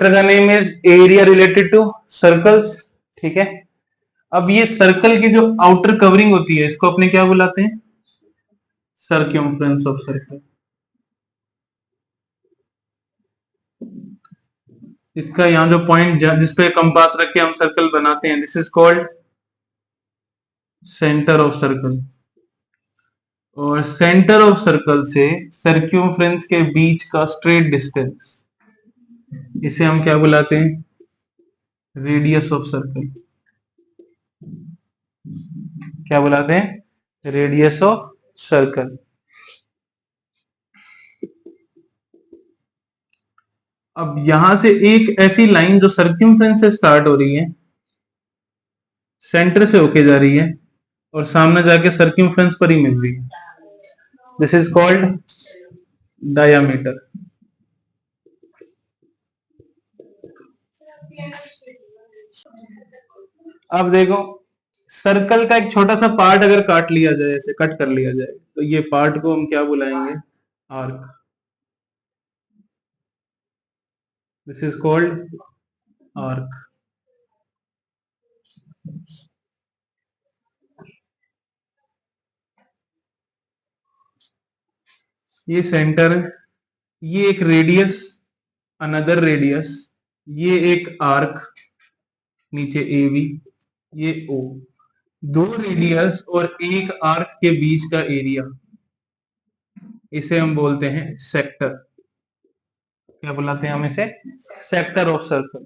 Chapter का name is area related to circles. ठीक है, अब ये सर्कल की जो आउटर कवरिंग होती है इसको अपने क्या बुलाते हैं? सर्क्यूम्फ्रेंस ऑफ सर्कल। इसका यहाँ जो पॉइंट जिसपे कंपास रख के हम सर्कल बनाते हैं, this is called centre of circle. और सेंटर ऑफ सर्कल से सर्क्यूम्फ्रेंस के बीच का स्ट्रेट डिस्टेंस, इसे हम क्या बुलाते हैं? Radius of circle. क्या बुलाते हैं? Radius of circle. अब यहां से एक ऐसी लाइन जो सर्क्यूम्फ्रेंस से स्टार्ट हो रही है, सेंटर से होके जा रही है और सामने जाके सर्क्यूम्फ्रेंस पर ही मिल रही है, दिस इज कॉल्ड डायामीटर। अब देखो, सर्कल का एक छोटा सा पार्ट अगर काट लिया जाए, ऐसे कट कर लिया जाए, तो ये पार्ट को हम क्या बुलाएंगे? Arc. This is called arc. ये सेंटर है, ये एक रेडियस, अनदर रेडियस, ये एक आर्क, नीचे ए बी, ये ओ, दो रेडियस और एक आर्क के बीच का एरिया, इसे हम बोलते हैं सेक्टर। क्या बुलाते हैं हम इसे? Sector of circle.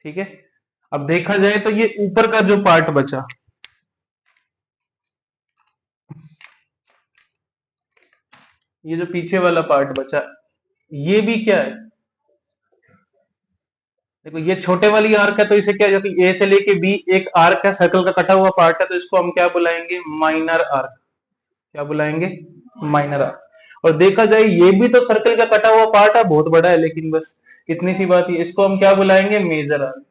ठीक है, अब देखा जाए तो ये ऊपर का जो पार्ट बचा, ये जो पीछे वाला पार्ट बचा, ये भी क्या है? देखो, ये छोटे वाली आर्क है तो इसे क्या जाती है? ए से लेके बी एक आर्क है, सर्कल का कटा हुआ पार्ट है, तो इसको हम क्या बुलाएंगे? Minor arc. क्या बुलाएंगे? Minor arc. और देखा जाए ये भी तो सर्कल का कटा हुआ पार्ट है, बहुत बड़ा है, लेकिन बस इतनी सी बात है, इसको हम क्या बुलाएंगे? Major arc.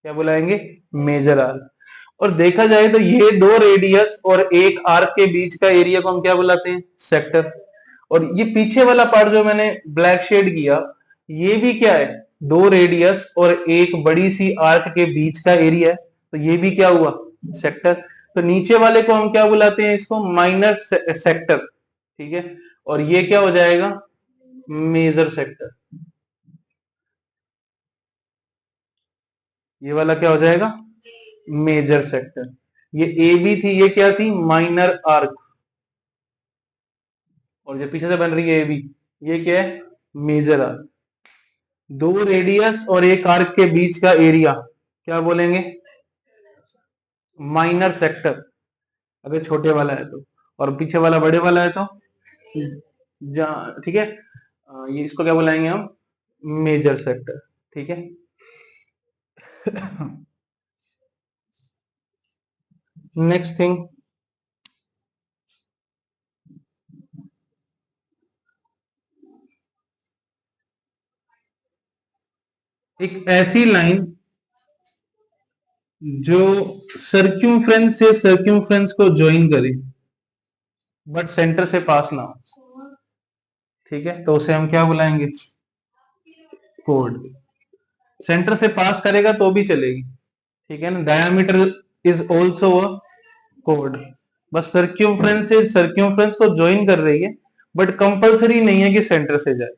क्या बुलाएंगे? Major arc. और देखा जाए तो ये दो रेडियस और एक आर्क के बीच का एरिया को हम क्या बुलाते हैं? सेक्टर। और ये पीछे वाला पार्ट जो मैंने ब्लैक शेड किया, ये भी क्या है? दो रेडियस और एक बड़ी सी आर्क के बीच का एरिया है, तो ये भी क्या हुआ? सेक्टर। तो नीचे वाले को हम क्या बुलाते हैं? इसको माइनर सेक्टर। ठीक है, और ये क्या हो जाएगा? Major sector. ये वाला क्या हो जाएगा? Major sector. ये ए बी थी, ये क्या थी? Minor arc. और जो पीछे से बन रही है ए बी, ये क्या है? Major arc. दो रेडियस और एक आर्क के बीच का एरिया क्या बोलेंगे? माइनर सेक्टर, अगर छोटे वाला है तो। और पीछे वाला बड़े वाला है तो ठीक है, ये इसको क्या बुलाएंगे हम? Major sector. ठीक है। नेक्स्ट थिंग, एक ऐसी लाइन जो सर्क्यूम्फ्रेंस से सर्क्यूम्फ्रेंस को ज्वाइन करे बट सेंटर से पास ना हो। ठीक है, तो उसे हम क्या बुलाएंगे? कोड। सेंटर से पास करेगा तो भी चलेगी, ठीक है ना? Diameter is also a code. बस सर्क्यूम्फ्रेंस से सर्क्यूम्फ्रेंस को ज्वाइन कर रही है, बट कंपलसरी नहीं है कि सेंटर से जाए।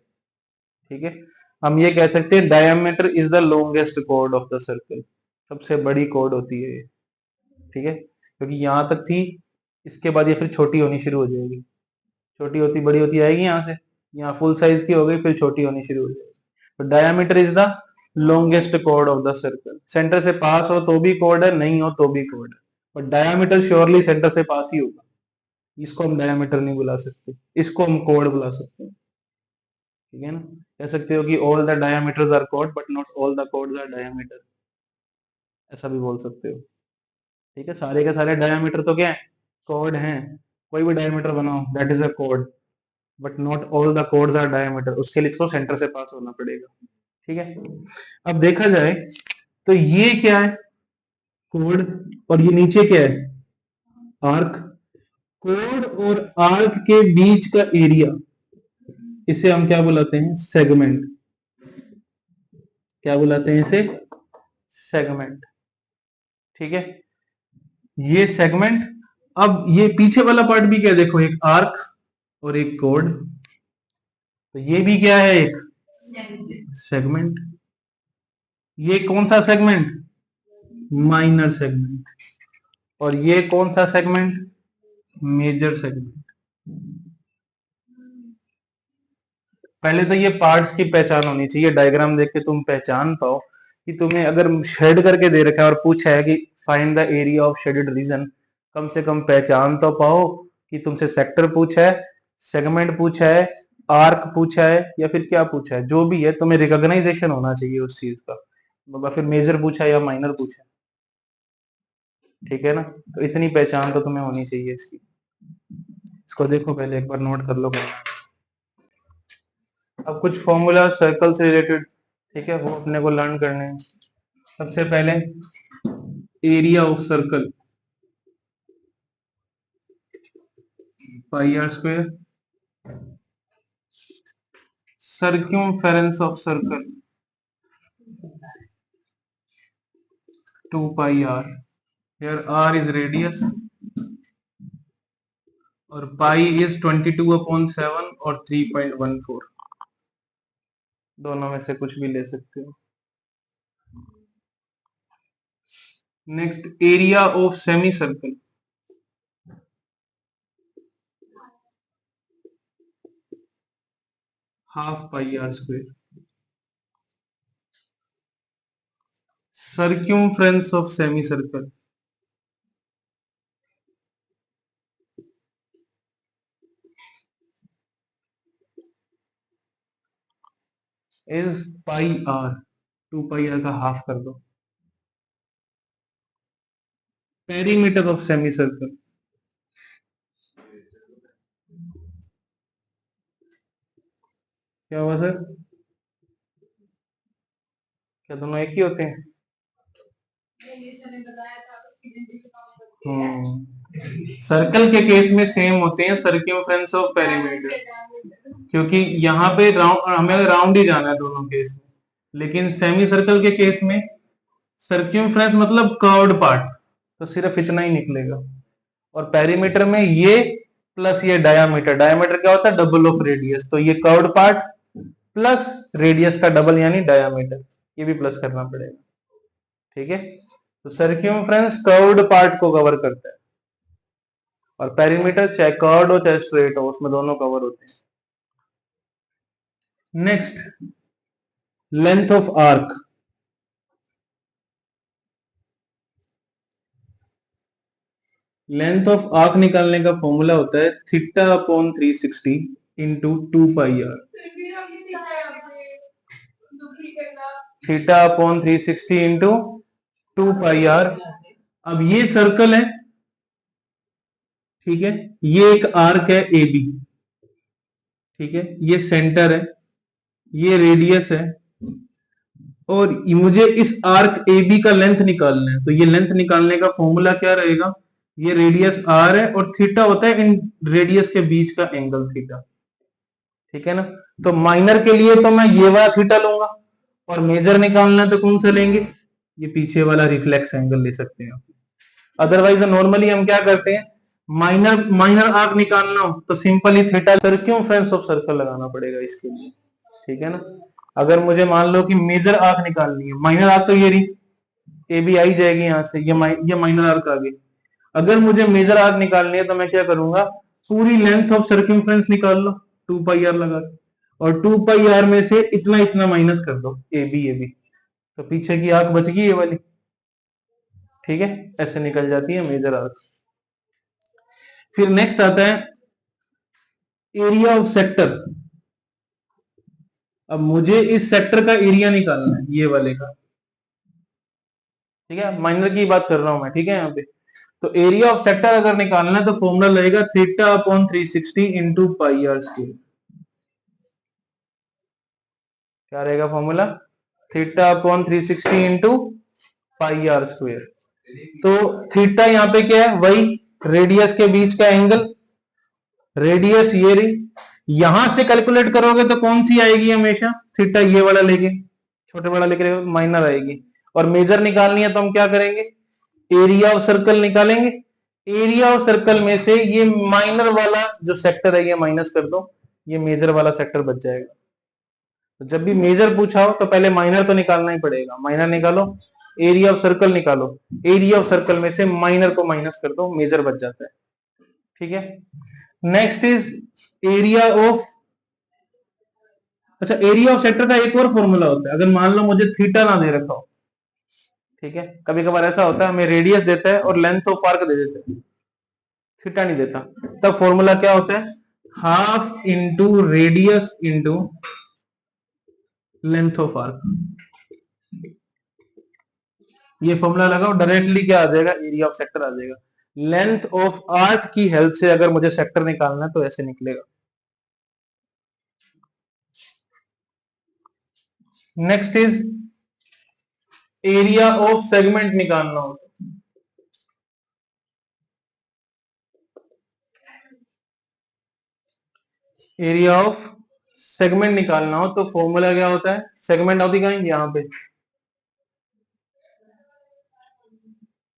ठीक है, हम ये कह सकते हैं diameter is the longest code of the circle. सबसे बड़ी कोड होती है ये। ठीक है, क्योंकि यहां तक थी, इसके बाद ये फिर छोटी होनी शुरू हो जाएगी, छोटी होती बड़ी होती आएगी, यहाँ से यहाँ फुल साइज की हो गई, फिर छोटी होनी शुरू हो जाएगी। तो diameter is the longest code of the circle. Centre से पास हो तो भी कोड है, नहीं हो तो भी कोड है, बट डायामीटर श्योरली सेंटर से पास ही होगा। इसको हम डायामीटर नहीं बुला सकते, इसको हम कोड बुला सकते हैं। ठीक है ना? कह सकते हो कि ऑल द डायामीटर्स आर कोड but not all the chords are diameter, ऐसा भी बोल सकते हो। ठीक है, सारे के सारे डायामीटर तो क्या है? कोड हैं। कोई भी डायामीटर बनाओ, दैट इज अ कोड, but not all the chords are diameter, उसके लिए इसको सेंटर से पास होना पड़ेगा। ठीक है, अब देखा जाए तो ये क्या है? कोड। और ये नीचे क्या है? आर्क। कोड और आर्क के बीच का एरिया इसे हम क्या बुलाते हैं? सेगमेंट। क्या बुलाते हैं इसे? सेगमेंट। ठीक है, ये सेगमेंट। अब ये पीछे वाला पार्ट भी क्या, देखो, एक आर्क और एक कोड, तो ये भी क्या है? एक सेगमेंट। ये कौन सा सेगमेंट? Minor segment. और ये कौन सा सेगमेंट? Major segment. पहले तो ये पार्ट्स की पहचान होनी चाहिए, डायग्राम देख के तुम पहचान पाओ कि तुम्हें अगर शेड करके दे रखा है और पूछा है कि find the area of shaded region, कम से कम पहचान तो पाओ कि तुमसे सेक्टर पूछा है, सेगमेंट पूछा है, आर्क पूछा है, या फिर क्या पूछा है। जो भी है तुम्हें रिकॉग्नाइजेशन होना चाहिए उस चीज का, मतलब फिर मेजर पूछा है या माइनर पूछा है। ठीक है ना, तो इतनी पहचान तो तुम्हें होनी चाहिए इसकी। इसको देखो, पहले एक बार नोट कर लो। अब कुछ फॉर्मूला सर्कल से रिलेटेड, ठीक है, वो अपने को लर्न करने हैं। सबसे पहले area of circle, pi r square. Circumference of circle, 2 pi r. Here r is radius और पाई इज 22/7 और 3.14। दोनों में से कुछ भी ले सकते हो। Next, area of semi circle, half pi r square. Circumference of semi circle is pi r, 2 pi r का हाफ कर दो। पेरीमीटर ऑफ सेमी सर्कल, क्या हुआ सर? क्या दोनों एक ही होते हैं? सर्कल के केस में सेम होते हैं, सर्क्यूमफ्रेंस ऑफ पेरीमीटर, क्योंकि यहाँ पे राउंड, हमें राउंड ही जाना है दोनों केस में। लेकिन सेमी सर्कल के केस में सर्क्यूमफ्रेंस मतलब कर्व्ड पार्ट, तो सिर्फ इतना ही निकलेगा। और पेरीमीटर में ये प्लस ये डायामीटर, डायामीटर क्या होता है? डबल ऑफ रेडियस, तो ये कर्व्ड पार्ट प्लस रेडियस का डबल यानी डायामीटर, ये भी प्लस करना पड़ेगा। ठीक है, तो सर्क्यूमफ्रेंस कर्व्ड पार्ट को कवर करता है, और पेरीमीटर चाहे कर्व्ड हो चाहे स्ट्रेट हो, उसमें दोनों कवर होते हैं। Next, length of arc. Length of arc निकालने का फॉर्मूला होता है theta upon 360 into 2 pi r. Theta upon 360 into 2 pi r. अब ये सर्कल है, ठीक है, ये एक आर्क है ए बी, ठीक है, ये सेंटर है, ये रेडियस है, और मुझे इस आर्क ए बी का लेंथ निकालना है। तो ये लेंथ निकालने का फॉर्मूला क्या रहेगा? ये रेडियस आर है और थीटा होता है इन रेडियस के बीच का एंगल थीटा। ठीक है ना, तो माइनर के लिए तो मैं ये वाला थीटा लूंगा, और मेजर निकालना है तो कौन सा लेंगे? ये पीछे वाला रिफ्लेक्स एंगल ले सकते हैं। अदरवाइज नॉर्मली हम क्या करते हैं, माइनर माइनर आर्क निकालना हो तो सिंपली थीटा सर्क्यूमफ्रेंस ऑफ सर्कल लगाना पड़ेगा इसके लिए। ठीक है ना, अगर मुझे मान लो कि मेजर आर्क निकालनी है, माइनर आर्क तो ये रही, ए बी आई जाएगी यहाँ से, ये माइनर आर्क आ गई। अगर मुझे मेजर आर्क निकालनी है तो मैं क्या करूंगा, पूरी लेंथ ऑफ सर्क्यूमफ्रेंस निकाल लो 2 पाई आर लगा के, और 2 पाई आर में से इतना इतना माइनस कर दो, ए बी, तो पीछे की आर्क बच गई ये वाली। ठीक है, ऐसे निकल जाती है मेजर आर्क। फिर नेक्स्ट आता है एरिया ऑफ सेक्टर। अब मुझे इस सेक्टर का एरिया निकालना है, ये वाले का। ठीक है, माइनर की बात कर रहा हूं मैं, ठीक है, यहाँ पे तो एरिया ऑफ सेक्टर अगर निकालना है तो फॉर्मूला लगेगा theta upon 360 into pi r square. क्या रहेगा formula? Theta upon 360 into pi r square. तो थीटा यहाँ पे क्या है? वही रेडियस के बीच का एंगल, रेडियस ये रही, यहां से कैलकुलेट करोगे तो कौन सी आएगी हमेशा, थीटा ये वाला लेके, छोटे वाला लेके माइनर आएगी। और मेजर निकालनी है तो हम क्या करेंगे, एरिया ऑफ सर्कल निकालेंगे। एरिया ऑफ सर्कल में से ये माइनर वाला जो सेक्टर है ये माइनस कर दो, ये मेजर वाला सेक्टर बच जाएगा। तो जब भी मेजर पूछा हो तो पहले माइनर तो निकालना ही पड़ेगा, माइनर निकालो, एरिया ऑफ सर्कल निकालो, एरिया ऑफ सर्कल में से माइनर को माइनस कर दो, मेजर बच जाता है। ठीक है, नेक्स्ट इज एरिया ऑफ, अच्छा एरिया ऑफ सेक्टर का एक और फॉर्मूला होता है, अगर मान लो मुझे थीटा ना दे रखा हो, ठीक है, कभी कभार ऐसा होता है हमें रेडियस देता है और लेंथ ऑफ आर्क दे देता है, थीटा नहीं देता, तब फॉर्मूला क्या होता है, half into radius into length of arc. ये फॉर्मूला लगाओ, डायरेक्टली क्या आ जाएगा, एरिया ऑफ सेक्टर आ जाएगा। लेंथ ऑफ आर्क की हेल्प से अगर मुझे सेक्टर निकालना है तो ऐसे निकलेगा। Next is area of segment निकालना हो, एरिया ऑफ सेगमेंट निकालना हो तो फॉर्मूला क्या होता है, सेगमेंट होती कहां, यहां पे,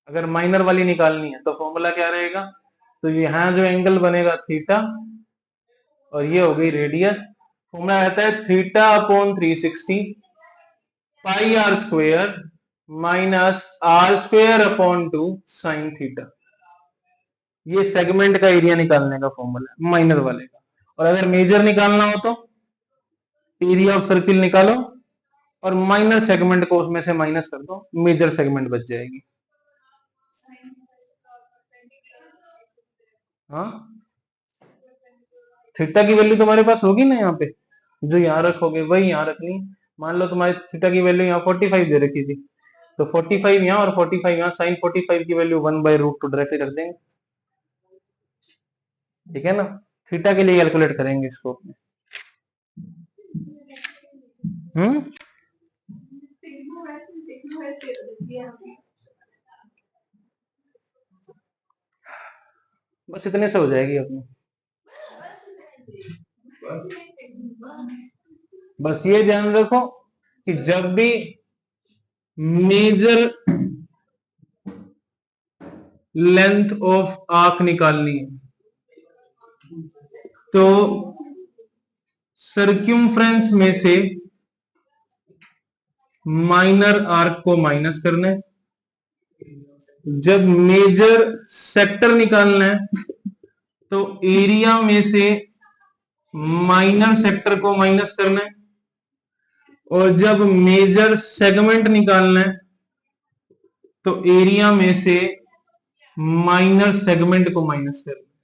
अगर माइनर वाली निकालनी है तो फॉर्मूला क्या रहेगा, तो यहां जो एंगल बनेगा थीटा और ये हो गई रेडियस, फॉर्मूला रहता है theta upon 360 pi r square minus r square upon 2 sine theta. ये सेगमेंट का एरिया निकालने का फॉर्मूला है माइनर वाले का। और अगर मेजर निकालना हो तो एरिया ऑफ सर्किल निकालो और माइनर सेगमेंट को उसमें से माइनस कर दो, मेजर सेगमेंट बच जाएगी। हाँ, थीटा की वैल्यू तुम्हारे पास होगी ना, यहाँ पे जो यहाँ रखोगे वही यहाँ रखनी। मान लो तुम्हारी थीटा की वैल्यू यहाँ 45 दे रखी थी, तो 45 यहाँ और 45 यहाँ, साइन 45 की वैल्यू 1/√2 डायरेक्टली रख देंगे। ठीक है ना, थीटा के लिए कैलकुलेट करेंगे इसको अपने। बस इतने से हो जाएगी अपनी। बस ये ध्यान रखो कि जब भी मेजर लेंथ ऑफ आर्क निकालनी है तो सर्क्यूमफ्रेंस में से माइनर आर्क को माइनस करना है। जब मेजर सेक्टर निकालना है तो एरिया में से माइनर सेक्टर को माइनस करना है। और जब मेजर सेगमेंट निकालना है तो एरिया में से माइनर सेगमेंट को माइनस करना है।